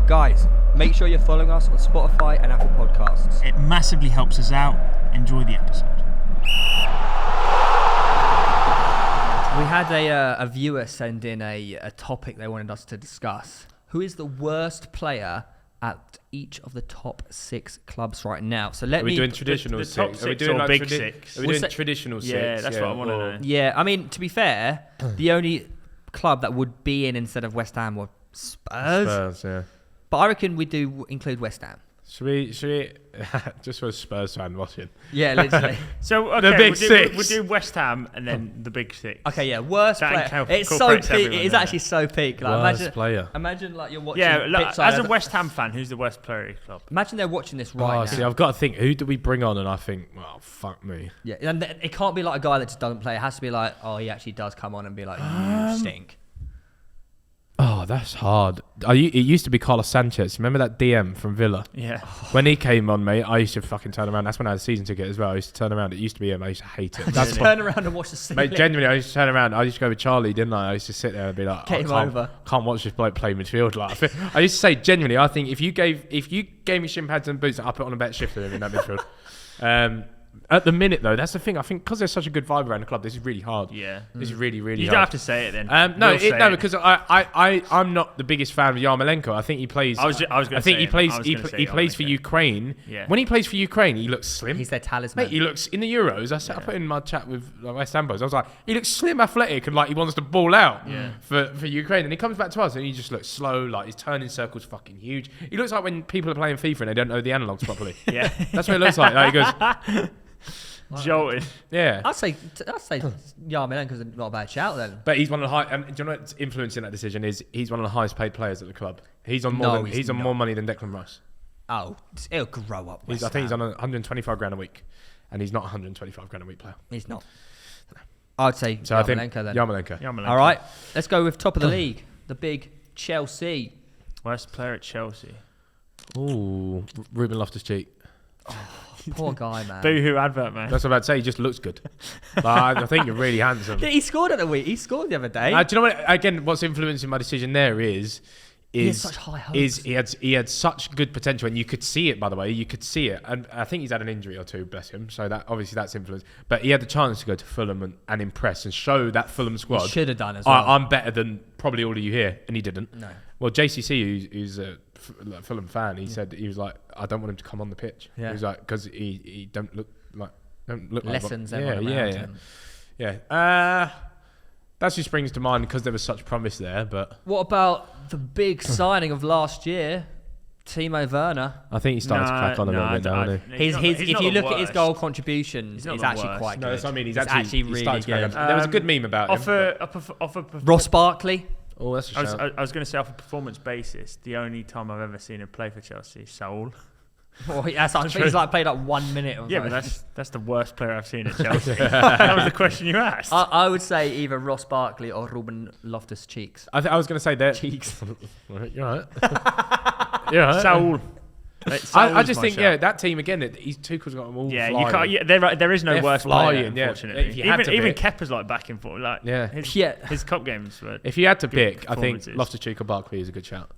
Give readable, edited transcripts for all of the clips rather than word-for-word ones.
Guys, make sure you're following us on Spotify and Apple Podcasts. It massively helps us out. Enjoy the episode. We had a viewer send in a topic they wanted us to discuss. Who is the worst player at each of the top 6 clubs right now? So Are we doing traditional the six? top Are we six doing or like big six? Are we doing traditional six? Yeah, that's what I want to know. Yeah, I mean, to be fair, the only club that would be in instead of West Ham were Spurs. Yeah. But I reckon we do include West Ham. Should we just for a Spurs fan watching? Yeah, literally. So okay, The big six. We'll do West Ham and then the big 6. Okay, yeah, worst That player. It's so incorporates peak. everyone, It is doesn't actually so peak. Like, Worst player. Imagine like you're watching. Yeah, look, Pitside as a West Ham fan, who's the worst player at your club? Imagine they're watching this right now. See, I've got to think. Who do we bring on? And I think, well, fuck me. Yeah, and it can't be like a guy that just doesn't play. It has to be like, oh, he actually does come on and be like, you stink. Oh, that's hard. It used to be Carlos Sanchez. Remember that DM from Villa? Yeah. When he came on, mate, I used to fucking turn around. That's when I had a season ticket as well. I used to turn around. It used to be him. I used to hate it. Just turn around and watch the ceiling. Mate, genuinely, I used to turn around. I used to go with Charlie, didn't I? I used to sit there and be like, Get him over. Can't watch this bloke play midfield. Like, I used to say, genuinely, I think if you gave me shin pads and boots, I'd put on a better shift than him in that midfield. At the minute, though, that's the thing. I think because there's such a good vibe around the club, this is really hard. Yeah. This is really, really You hard. don't have to say it then. Because I'm not the biggest fan of Yarmolenko. I think he plays. I was going to say. I think he plays for Ukraine. Yeah. When he plays for Ukraine, he looks slim. He's their talisman. Mate, he looks in the Euros. I put in my chat with West Ham boys. I was like, he looks slim, athletic, and like he wants to ball out for Ukraine. And he comes back to us, and he just looks slow. Like his turning circle's fucking huge. He looks like when people are playing FIFA and they don't know the analogs properly. Yeah. That's what it looks like. Like he goes. Jolted. Yeah. I'd say Yarmolenko's not a bad shout then. But he's one of the high. Do you know what's influencing that decision is he's one of the highest paid players at the club. He's on more money than Declan Rice. Oh, it'll grow up. I think he's on 125 grand a week, and he's not 125 grand a week player. He's not. I'd say So I think Yarmolenko then. Yarmolenko. All right, let's go with top of the league, the big Chelsea. Worst player at Chelsea. Ooh, Ruben Loftus-Cheek. Poor guy, man. Boo-hoo advert, man. That's what I'd say. He just looks good. But I think you're really handsome. He scored at the week. He scored the other day. Do you know what? Again, what's influencing my decision there is he had such high hopes. He had such good potential, and you could see it. By the way, you could see it, and I think he's had an injury or two, bless him. So that obviously that's influenced. But he had the chance to go to Fulham and impress and show that Fulham squad. He should have done as well. I'm better than probably all of you here, and he didn't. No. Well, JCC, who's a Fulham fan, he said he was like, I don't want him to come on the pitch. Yeah. He was like, because he don't look like Lessons like, everyone around him. Yeah. That just springs to mind because there was such promise there. But What about the big signing of last year, Timo Werner? I think he started to crack on a little bit now, hasn't he? If you look at his goal contributions, not it's the actually worst. quite good. No, that's what I mean. He's actually actually really started to crack good. on. There was a good meme about him. Ross Barkley. Oh, that's a shout. I was going to say off a performance basis, the only time I've ever seen him play for Chelsea is Saul. Well, I think he's like played like 1 minute. Or Yeah, something. but that's the worst player I've seen at Chelsea. That was the question you asked. I would say either Ross Barkley or Ruben Loftus-Cheeks. I was going to say that. Cheeks. You're right. You're right. Saul. I just think, that team again. Tuchel's got them all. Yeah, flying. you can't. Yeah, there is no They're worse flying, player, yeah. unfortunately. If you had to Even pick- Kepa's like back and forth. Like, Yeah. his cup games were. If you had to Good pick, I think performances. Loftus-Cheek or Barkley is a good shout.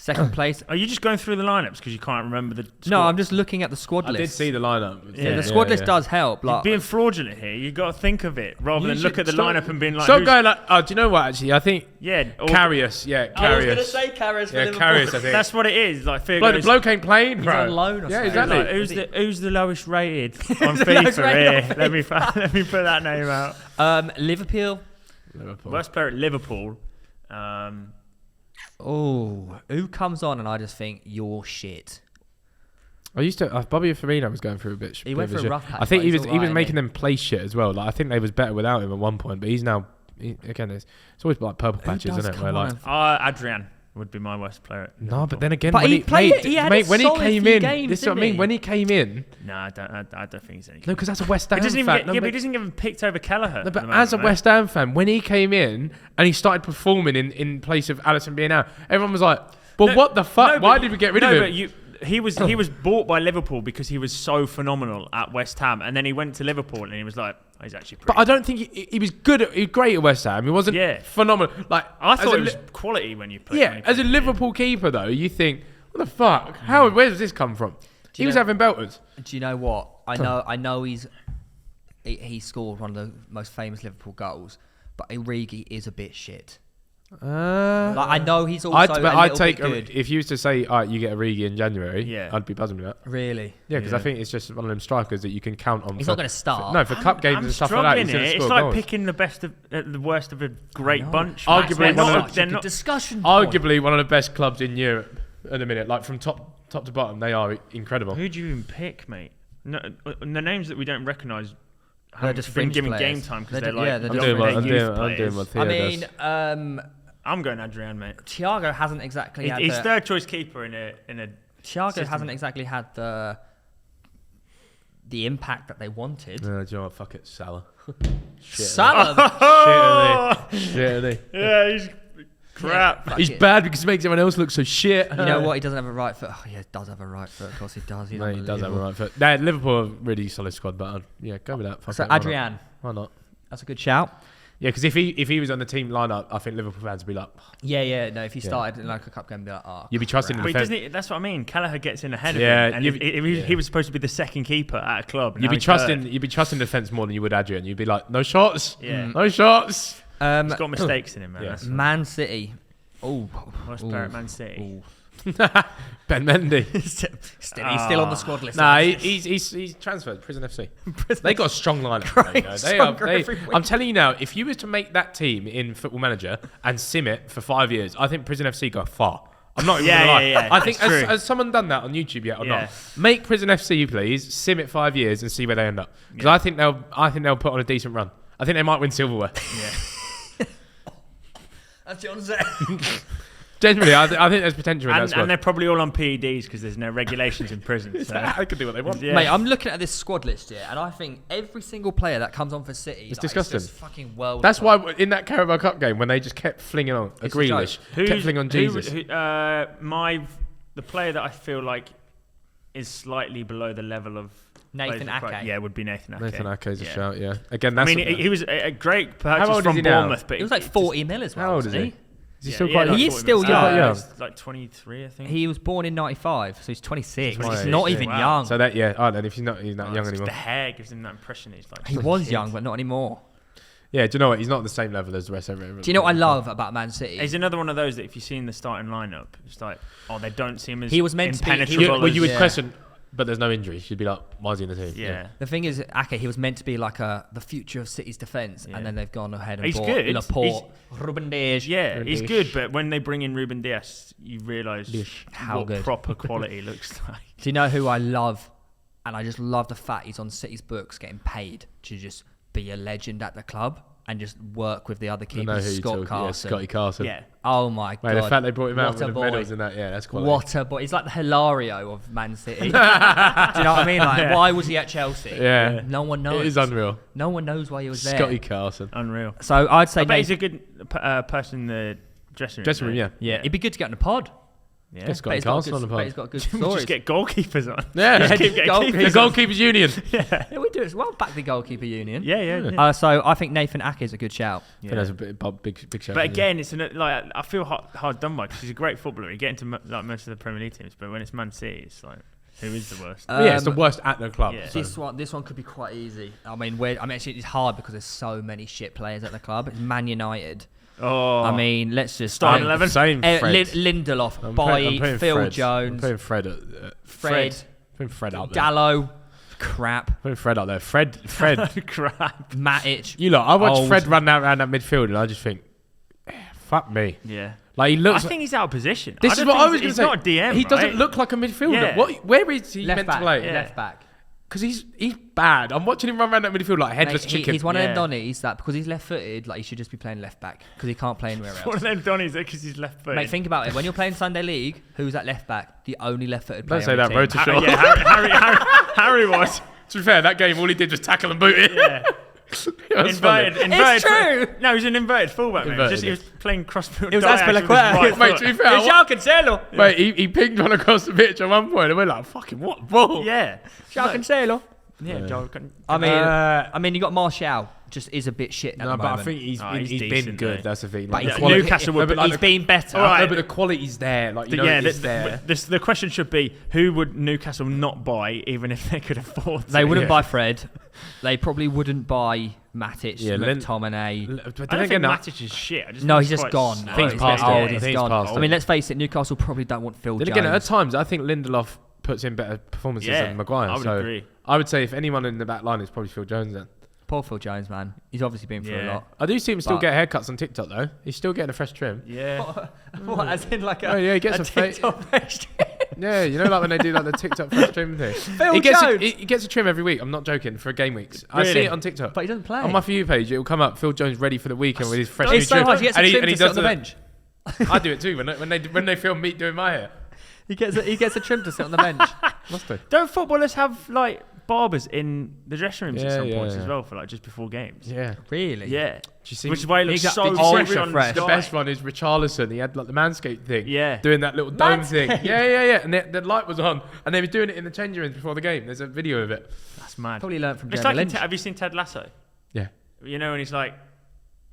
Second place. Are you just going through the lineups because you can't remember the? No, squad? I'm just looking at the squad I list. did see the lineup. Yeah, the squad list does help. You're Like, being fraudulent here. You got to think of it rather than look at the lineup and being like. Stop who's- going like. Oh, do you know what? Actually, I think Yeah, Karius. Yeah, Karius. I was going to say Karius for Yeah, Liverpool. Karius. I think. That's what it is. Like, Theo the goes, bloke ain't playing, He's bro. on loan or Yeah, something. exactly. like, who's the lowest rated on the lowest FIFA rated here? on Let me put that name out. Liverpool. Worst player at Liverpool. Who comes on and I just think you're shit. I used to. Bobby Firmino was going through a bit. He went through a rough patch. I think but he he's was alright, making isn't them play shit as well. Like I think they was better without him at one point, but he's now. Again, it's always like purple patches, does isn't it? come Where on like Adrian would be my worst player. At no, Liverpool. but then again, But when he played- he had a when he solid came few in, games, this is what I didn't mean. he? When he came in, No, I don't think he's any. no, because that's a West Ham He doesn't even fan. get, No, yeah, but- but he doesn't get picked over Kelleher. No, but at the as a moment, West Ham fan, when he came in and he started performing in place of Alisson being out, everyone was like, "Well, No, what the fuck? no, Why but- did we get rid of no, him?" but he was bought by Liverpool because he was so phenomenal at West Ham, and then he went to Liverpool and he was like, oh, he's actually pretty. But I don't think he was good. He was great at West Ham. He wasn't phenomenal. Like I thought it was quality when you played. Yeah, as a Liverpool keeper though, you think, what the fuck? Where does this come from? He was having belters. Do you know what? I know he scored one of the most famous Liverpool goals, but Origi is a bit shit. I know he's also I'd take bit good. If you used to say, all right, you get Origi in January, I'd be buzzing with that. Really? Yeah, because I think it's just one of them strikers that you can count on. He's not going to start. For cup games and stuff like that. It's like picking the best of the worst of a great bunch. Arguably one of the best clubs in Europe at the minute. Like from top to bottom, they are incredible. Who do you even pick, mate? No, the names that we don't recognise haven't just been given players. game time because they're like I'm doing what Theo does. I'm going Adrian, mate. Thiago hasn't exactly had his third choice keeper in a Thiago system. hasn't exactly had the impact that they wanted. Do you know what? Fuck it, Salah. Salah. Shit. Yeah, he's crap. He's bad because he makes everyone else look so shit. You know what? He doesn't have a right foot. Oh, yeah, he does have a right foot. Of course he does. He does have a right foot. Liverpool are a really solid squad, but go with that. So Adrian. Why not? That's a good shout. Yeah, because if he was on the team lineup, I think Liverpool fans would be like, no, if he started in like a cup game, they'd be like, oh, you'd be trusting him. That's what I mean. Kelleher gets in ahead of him, and he was supposed to be the second keeper at a club. You'd be trusting defence more than you would Adrian. You'd be like, no shots, no shots. He's got mistakes in him, man. Man City. Oh, worst player at Man City. Ben Mendy. He's still on the squad list. Nah, he's transferred. Prison FC. They got a strong lineup. I'm telling you now, if you was to make that team in Football Manager and sim it for 5 years, I think Prison FC go far. I'm not even gonna lie. Yeah, I think has someone done that on YouTube yet or not? Make Prison FC, please. Sim it 5 years and see where they end up. Because I think they'll put on a decent run. I think they might win silverware. Yeah. That's John said. Generally, I think there's potential in that squad. And they're probably all on PEDs because there's no regulations in prison. So they can do what they want. Yeah. Mate, I'm looking at this squad list here, and I think every single player that comes on for City it's disgusting. Is just fucking world. That's why in that Carabao Cup game, when they just kept flinging on a Grealish, kept flinging on Jesus. The player that I feel like is slightly below the level of Nathan Ake. Yeah, would be Nathan Ake. Nathan Ake is a shout, yeah. Again, that's he was a great purchase from Bournemouth, but he was like 40 mil as well. How old is he? Is he still quite? He is still young. Like 23, I think. He was born in '95, so he's 26. He's not even young. So that then if he's not young anymore. The hair gives him that impression. He's like he was young, but not anymore. Yeah, do you know what? He's not the same level as the rest of everyone. Do you know what I love about Man City? He's another one of those that if you see in the starting lineup, it's like, they don't seem as he was meant impenetrable. You would question. But there's no injuries. You'd be like, why is he in the team? Yeah. The thing is, Ake, he was meant to be like the future of City's defence, and then they've gone ahead and he's bought good. Laporte, Ruben Dias. Yeah, he's good, but when they bring in Ruben Dias, you realise how good proper quality looks like. Do you know who I love? And I just love the fact he's on City's books getting paid to just be a legend at the club and just work with the other keepers. Scott Carson. Yeah, Scotty Carson. Yeah. Oh my God. The fact they brought him out with the medals and that, that's quality. What a boy. He's like the Hilario of Man City. Do you know what I mean? Like, why was he at Chelsea? Yeah. No one knows. It is unreal. No one knows why he was there. Scotty Carson. Unreal. So I'd say... I bet he's a good person in the dressing room. Dressing room, yeah. It'd be good to get on the pod. Yeah, get Scotty Carson on the pod. But he's got good stories. Just get goalkeepers on. Yeah, the goalkeepers union. Yeah, we do as well. Back the goalkeeper union. Yeah. So I think Nathan Ake is a good shout. Yeah, that's a big shout. But again, it's I feel hard done by because he's a great footballer. You get into like most of the Premier League teams, but when it's Man City, it's like who is the worst? It's the worst at the club. Yeah. So. This one could be quite easy. I mean, actually it's hard because there's so many shit players at the club. It's Man United. Oh, I mean, let's just start 11. Lindelof, Bailly, Phil Jones. I'm putting Fred putting Fred out there. Gallo, crap. Putting Fred out there. Fred, crap. Matic. You look, I watch Fred run around that midfield and I just think, fuck me. Yeah. Like he looks. I think he's out of position. This is what I was going to say. He's not a DM. He doesn't look like a midfielder. Yeah. Where is he meant to play? Yeah. Left back. Because he's bad. I'm watching him run around that midfield like a headless chicken. He's one of them Donnies that because he's left-footed, like he should just be playing left back because he can't play anywhere else. One of them Donnies because he's left-footed. Mate, think about it. When you're playing Sunday League, who's at left back? The only left-footed player. Don't say that, bro. Harry was. To be fair, that game all he did was tackle and boot it. Yeah. Inverted. It's true. No, he was an inverted fullback. Inverted, Just he was playing crossfield. It was diagonal with his Azpilicueta. right Mate, foot. to be fair, It's João Cancelo. mate, he pinged one across the pitch at one point, and we're like, fucking what ball? Yeah. João Cancelo. Yeah. João I mean, you got Martial. Just is a bit shit at No, the but moment. I think he's he's been decent, good. though. That's the thing. But Like, he's- Newcastle would. but he's been better. All right. No, but the quality's there. Like, you know, it's there. The question should be, who would Newcastle not buy, even if they could afford to? They wouldn't Yeah. buy Fred. They probably wouldn't buy Matic, Yeah, McTominay. But I don't think no, Matic is shit. I just No, think he's just quite gone. slow. I think he's past old. it. I He's think he's gone. past I mean, it. let's face it. Newcastle probably don't want Phil Then Jones. again, at times, I think Lindelof puts in better performances Yeah, than Maguire. I would so agree. I would say if anyone in the back line, it's probably Phil Jones then. Poor Phil Jones, man. He's obviously been through a Yeah. lot. I do see him still But- get haircuts on TikTok though. He's still getting a fresh trim. Yeah. What? As in like a, Oh, yeah, he gets a fa- TikTok page. Yeah, you know, like when they do like the TikTok fresh trim thing. Phil he gets Jones. he gets a trim every week. I'm not joking. For game weeks, I see Really? it on TikTok. But he doesn't play. On my For You page, it will come up. Phil Jones ready for the weekend with his fresh new It's so trim. hard. He gets a And trim to sit on the that- bench. I do it too when they film me doing my hair. He gets a trim to sit on the bench. Must do. Don't footballers have like barbers in the dressing rooms at Yeah, some yeah, points yeah. as well for like just before games? Yeah. Really? Yeah. Do you see? Which is why he looks Exactly. so Did you see fresh ultra on fresh? The Sky. best one is Richarlison. He had like the Manscaped thing. Yeah. Doing that little dome thing. Manscaped? Yeah. And the light was on. And they were doing it in the changing rooms before the game. There's a video of it. That's mad. Probably learned from It's Jeremy like in Lynch. have you seen Ted Lasso? Yeah. You know, and he's like,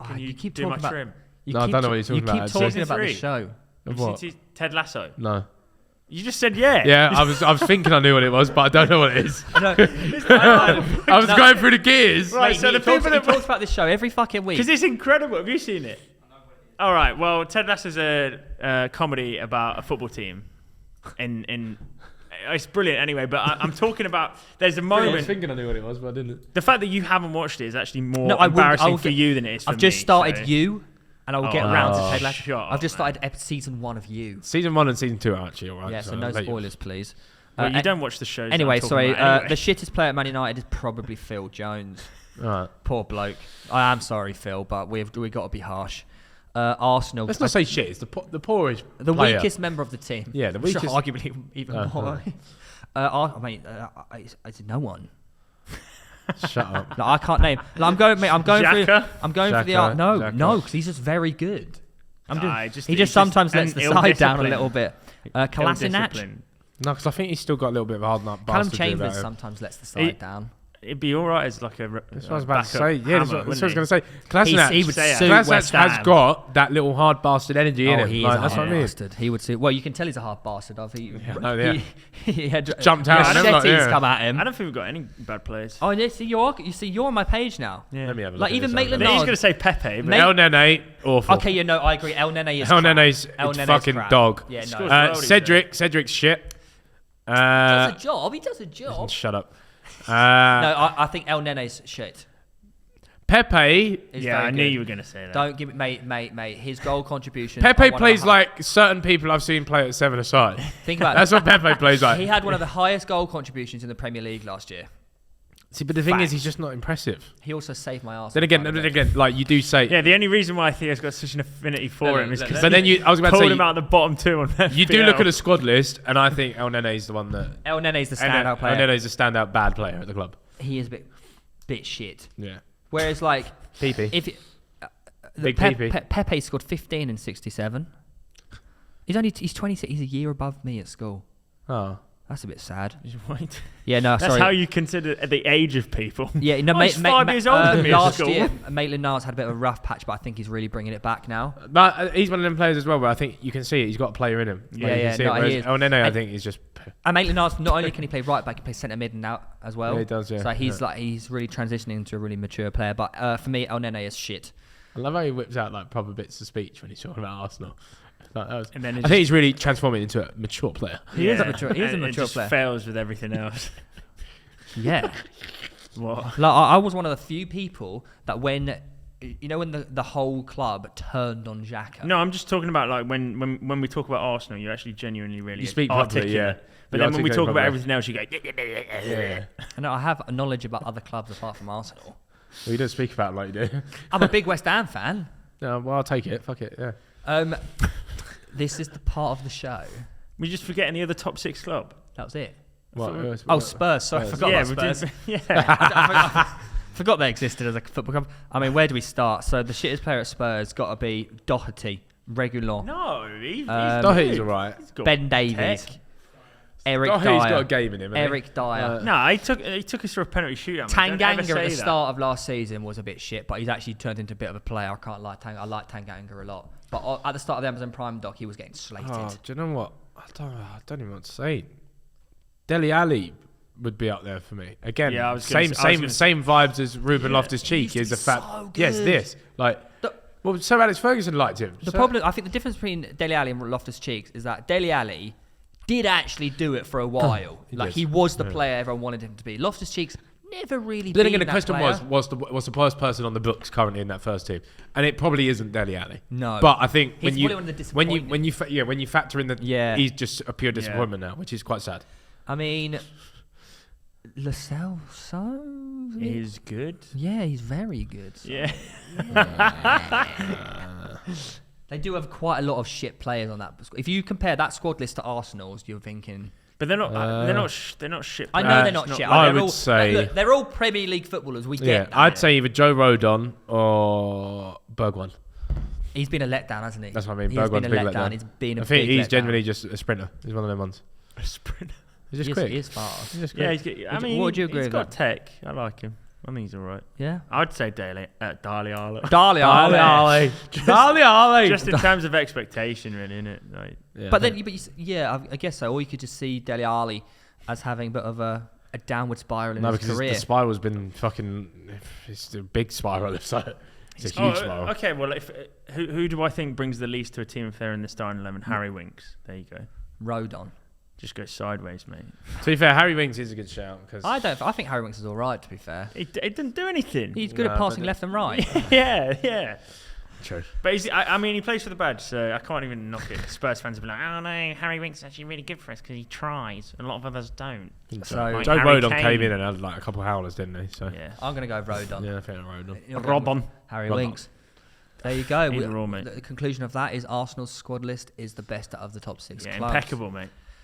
Oh, "Can you keep do my talking about- trim?" No, I don't know what you're talking about, You keep actually. talking about the Three. show. Of Have you what? seen Ted Lasso? No. You just said yeah. Yeah, I was thinking I knew what it was, but I don't know what it is. No, I was going through the gears. Right, Mate, so he the people that talks about this show every fucking week. Because it's incredible. Have you seen it? All right. Well, Ted Lasso's a comedy about a football team. In it's brilliant anyway. But I'm talking about. There's a I was moment. thinking I knew what it was, but I didn't. The fact that you haven't watched it is actually more No, I wouldn't- embarrassing I'll for get- you than it is for me. I've just started so- You, and I will get Oh, round to oh, Ted Lasso. shut I've just up, man. started season 1 of You. Season 1 and season 2 are actually alright. Yeah, so I'll no let you- spoilers, please. Well, you a- don't watch the shows. that Anyway, I'm talking sorry. about anyway. The shittest player at Man United is probably Phil Jones. Alright. Poor bloke. I am sorry, Phil, but we got to be harsh. Arsenal. Let's not say shit. It's the poorest the player. weakest member of the team. Yeah, the I'm sure weakest- arguably even Oh, more. I mean, it's no one. Shut up. No, I can't name. No, I'm going. Mate, I'm going through. Xhaka? I'm going for the Xhaka, art. No, Xhaka. no, because he's just very good. Nah, He he's just sometimes lets an the side down a ill-disciplined- little bit. Kolasinac. ill-disciplined. No, because I think he's still got a little bit of a hard nut. Callum bastard about Chambers him. sometimes lets the He- side down. It'd be all right as like a. That's what I was about to say. Yeah, that's what I was going to say. He Kolasinac would say it. suit Kolasinac West has Ham. got that little hard bastard energy in him. He Like, is a that's hard what I mean. bastard. He would suit. Well, you can tell he's a hard bastard. Yeah. He had Jumped out and machetes everything, yeah. come at him. I don't think we've got any bad players. Oh, yeah, see, you're on my page now. Yeah. Let me have a look Like, at even this Maitland over He's Niles- going to say Pepe, but Mate- El Nene, awful. Okay, no, I agree. El Nene is El crap. Nene's El a Nene's fucking crap. dog. Yeah, Scores no. well. Cedric's shit. He does a job. He does a job. Shut up. No, I think El Nene's shit. Pepe. Is yeah, very I knew good. you were going to say that. Don't give it, mate. His goal contribution. Pepe plays like certain people I've seen play at 7 aside. Think about That's it. what Pepe plays He like. had one of the highest goal contributions in the Premier League last year. See, but the thing is, Facts. he's just not impressive. He also saved my arse. Then again, like you do say. Yeah, the only reason why Theo's got such an affinity for No, him is because But then I was about to pulled say, him out of the bottom two on you do FPL. look at the squad list, and I think El Nene is the one that. El Nene's the standout player. El Nene is the standout bad player at the club. He is a bit shit. Yeah. Whereas like PP. if it, Big PP. Pepe scored 15 in 67. He's 26. He's a year above me at school. Oh. That's a bit sad. Right. Yeah, no, That's sorry. how you consider the age of people. Yeah, no, Oh, he's 5 years older than me at last school. year, Maitland Niles had a bit of a rough patch, but I think he's really bringing it back now. But he's one of them players as well where I think you can see it. He's got a player in him. Yeah, you can yeah, see no, it, whereas he is. El Nene, I And- think, is just. And Maitland Niles, not only can he play right back, he can play centre mid and out as well. Yeah, he does, yeah. So he's really transitioning into a really mature player. But for me, El Nene is shit. I love how he whips out like proper bits of speech when he's talking about Arsenal. Like, that was, And then I think he's really transforming into a mature player. He is a mature. He is a and it mature just player. fails with everything else. Yeah. What? Like I was one of the few people that when the whole club turned on Xhaka. No, I'm just talking about like when we talk about Arsenal, you're actually genuinely really You speak properly, articulate. yeah. But You then when we articulate talk about properly. everything else, you go. Yeah. And I have knowledge about other clubs apart from Arsenal. Well, you don't speak about it like you do. I'm a big West Ham fan. No, well, I'll take it. Fuck it. Yeah. This is the part of the show. We just forget any other top 6 club. That was it. What, thought- Oh, Spurs. Sorry, I Spurs. forgot yeah, about Spurs. yeah. Forgot they existed as a football club. I mean, where do we start? So the shittest player at Spurs got to be Doherty, Regulon. No, he's Doherty's alright. Ben Davies. tech. Eric Doherty's Dyer. got a game in him. hasn't he? Eric Dyer. No, he took us through a penalty shootout. man. Don't ever Tanganga say at the that. start of last season was a bit shit, but he's actually turned into a bit of a player. I can't lie. I like Tanganga a lot. But at the start of the Amazon Prime doc, he was getting slated. Oh, do you know what? I don't even know what to say. Dele Alli would be up there for me. Again, Yeah, I was same vibes as Ruben Yeah, Loftus-Cheek he is the used to be fact. so Yes, good. this well, Sir Alex Ferguson liked him. The problem, I think, the difference between Dele Alli and Loftus-Cheek is that Dele Alli did actually do it for a while. He was the player everyone wanted him to be. Loftus-Cheek's never really Then been again, the that question player. was the worst person on the books currently in that first team, and it probably isn't Dele Alli. No. But I think He's when you probably one of the when you factor in that he's just a pure disappointment now, which is quite sad. I mean, Lascelles, so He's good. yeah, he's very good. So. Yeah. They do have quite a lot of shit players on that. If you compare that squad list to Arsenal's, you're thinking. But they're not. They're not shit. I know players. they're not shit. I They're would all, say- look, they're all Premier League footballers. We get that. I'd say either Joe Rodon or Bergwijn. He's been a letdown, hasn't he? That's what I mean. He's Bergwijn's been a big letdown. letdown. He's been a I think big he's letdown. generally just a sprinter. He's one of them ones. A sprinter. He's just He quick. is fast. He's just Yeah, quick. he's good. Would you- what would you agree he's with got that? tech. I like him. I think he's all right. Yeah. I'd say Dele Alli. Dali Ali. Dele Alli. Just in terms of expectation, really, innit? Like, Yeah. But then, I guess so. Or you could just see Dele Alli as having a bit of a downward spiral in no, his because career. the spiral's been fucking. It's a big spiral. It's a huge spiral. Okay, well, who do I think brings the least to a team if they're in the starting 11? Harry Winks. There you go. Rodon. Just go sideways, mate. To be fair, Harry Winks is a good shout because I think Harry Winks is all right. To be fair, It didn't do anything. he's good at passing left and right. yeah. true. But I mean, he plays for the badge, so I can't even knock it. Spurs fans will be like, oh no, Harry Winks is actually really good for us because he tries. And a lot of others don't. So Like Joe Harry Rodon Kane. came in and had like a couple of howlers, didn't he? So Yeah. I'm gonna go Rodon. yeah, I think Rodon. You're going Rodon. with Harry Rodon. Winks. There you go. Either or, mate. The conclusion of that is Arsenal's squad list is the best out of the top 6 Yeah, clubs. impeccable, mate.